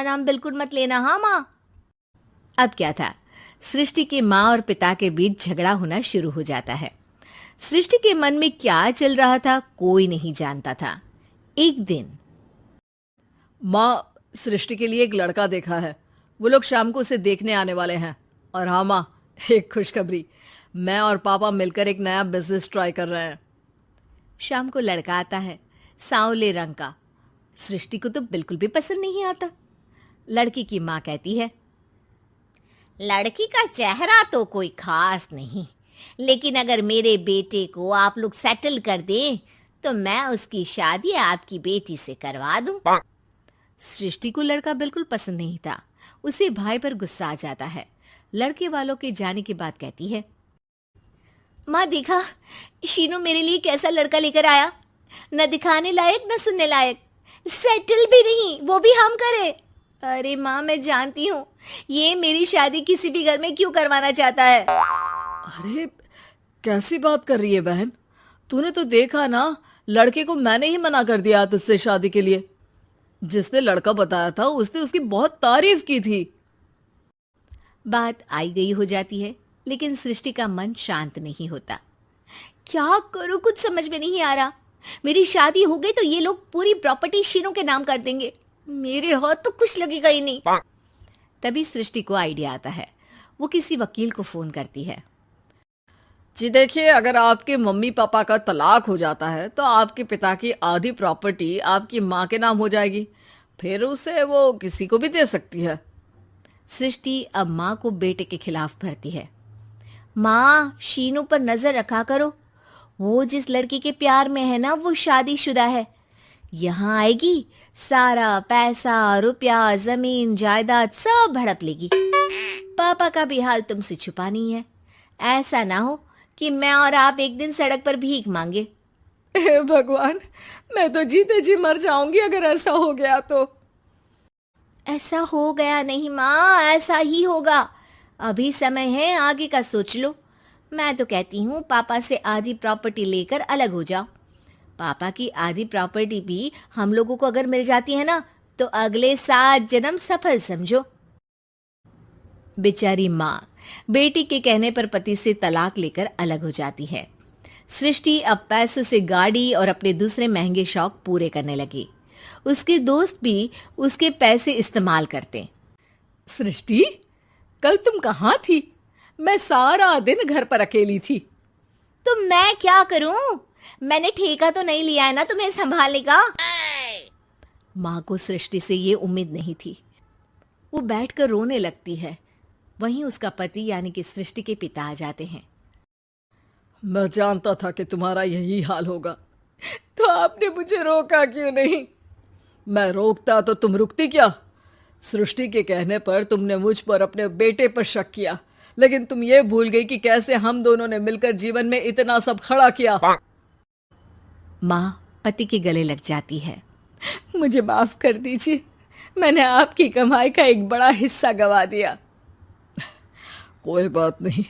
नाम बिल्कुल मत लेना, हाँ माँ। अब क्या था, सृष्टि के माँ और पिता के बीच झगड़ा होना शुरू हो जाता है। सृष्टि के मन में क्या चल रहा था कोई नहीं जानता था। एक दिन, माँ, सृष्टि के लिए एक लड़का देखा है। वो लोग शाम को उसे देखने आने वाले हैं। और हाँ माँ, एक खुशखबरी, मैं और पापा मिलकर एक नया बिजनेस ट्राई कर रहे हैं। शाम को लड़का आता है, सांवले रंग का। सृष्टि को तो बिल्कुल भी पसंद नहीं आता। लड़की की माँ कहती है, लड़की का चेहरा तो कोई खास नहीं, लेकिन अगर मेरे बेटे को आप लोग सेटल कर दें तो मैं उसकी शादी आपकी बेटी से करवा दूं। सृष्टि को लड़का बिल्कुल पसंद नहीं था। उसे भाई पर गुस्सा आ जाता है। लड़के वालों के जाने के बाद कहती है, माँ देखा, शीनू मेरे लिए कैसा लड़का लेकर आया, न दिखाने लायक न सुनने लायक, सेटल भी नहीं, वो भी हम करे। अरे माँ, मैं जानती हूँ ये मेरी शादी किसी भी घर में क्यों करवाना चाहता है। अरे, कैसी बात कर रही है बहन? तूने तो देखा ना, लड़के को मैंने ही मना कर दिया तुझसे शादी के लिए। जिसने लड़का बताया था उसने उसकी बहुत तारीफ की थी। बात आई गई हो जाती है, लेकिन सृष्टि का मन शांत नहीं होता। क्या करूं, कुछ समझ में नहीं आ रहा। मेरी शादी हो गई तो ये लोग पूरी प्रॉपर्टी शीनू के नाम कर देंगे, मेरे हाथ तो कुछ लगेगा ही नहीं। तभी सृष्टि को आइडिया आता है। वो किसी वकील को फोन करती है। जी देखिए, अगर आपके मम्मी पापा का तलाक हो जाता है तो आपके पिता की आधी प्रॉपर्टी आपकी माँ के नाम हो जाएगी। फिर उसे वो किसी को भी दे सकती है। सृष्टि अब माँ को बेटे के खिलाफ भरती है। माँ, शीनू पर नजर रखा करो, वो जिस लड़की के प्यार में है ना वो शादीशुदा है। यहाँ आएगी, सारा पैसा रुपया जमीन जायदाद सब हड़प लेगी। पापा का भी हाल तुमसे छुपा नहीं है। ऐसा ना हो कि मैं और आप एक दिन सड़क पर भीख मांगे। हे भगवान, मैं तो जीते जी मर जाऊंगी अगर ऐसा हो गया तो। ऐसा हो गया नहीं माँ, ऐसा ही होगा। अभी समय है, आगे का सोच लो। मैं तो कहती हूँ पापा से आधी प्रॉपर्टी लेकर अलग हो जाओ। पापा की आधी प्रॉपर्टी भी हम लोगों को अगर मिल जाती है ना तो अगले 7 जन्म सफल समझो। बेचारी माँ बेटी के कहने पर पति से तलाक लेकर अलग हो जाती है। सृष्टि अब पैसों से गाड़ी और अपने दूसरे महंगे शौक पूरे करने लगी। उसके दोस्त भी उसके पैसे इस्तेमाल करते। सृष्टि, कल तुम कहाँ थी? मैं सारा दिन घर पर अकेली थी। तो मैं क्या करूं? मैंने ठेका तो नहीं लिया है ना तुम्हें संभालने का। माँ को सृष्टि से ये उम्मीद नहीं थी। वो बैठकर रोने लगती है। वहीं उसका पति यानी कि सृष्टि के पिता आ जाते हैं। मैं जानता था कि तुम्हारा यही हाल होगा, तो आपने मुझे रोका क्यों नहीं? मैं रोकता तो तुम रुकती क्या? सृष्टि के कहने पर तुमने मुझ पर अपने बेटे पर शक किया, लेकिन तुम ये भूल गई कि कैसे हम दोनों ने मिलकर जीवन में इतना सब खड़ा किया। माँ पति के गले लग जाती है। मुझे माफ कर दीजिए, मैंने आपकी कमाई का एक बड़ा हिस्सा गवा दिया। कोई बात नहीं,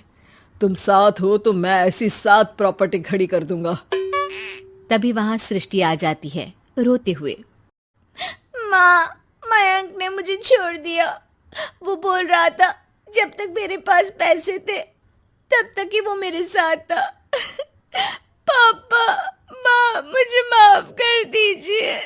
तुम साथ हो तो मैं ऐसी 7 प्रॉपर्टी खड़ी कर दूंगा। तभी वहां सृष्टि आ जाती है रोते हुए। माँ, मयंक ने मुझे छोड़ दिया। वो बोल रहा था जब तक मेरे पास पैसे थे तब तक ही वो मेरे साथ था। पापा, माँ, मुझे माफ कर दीजिए।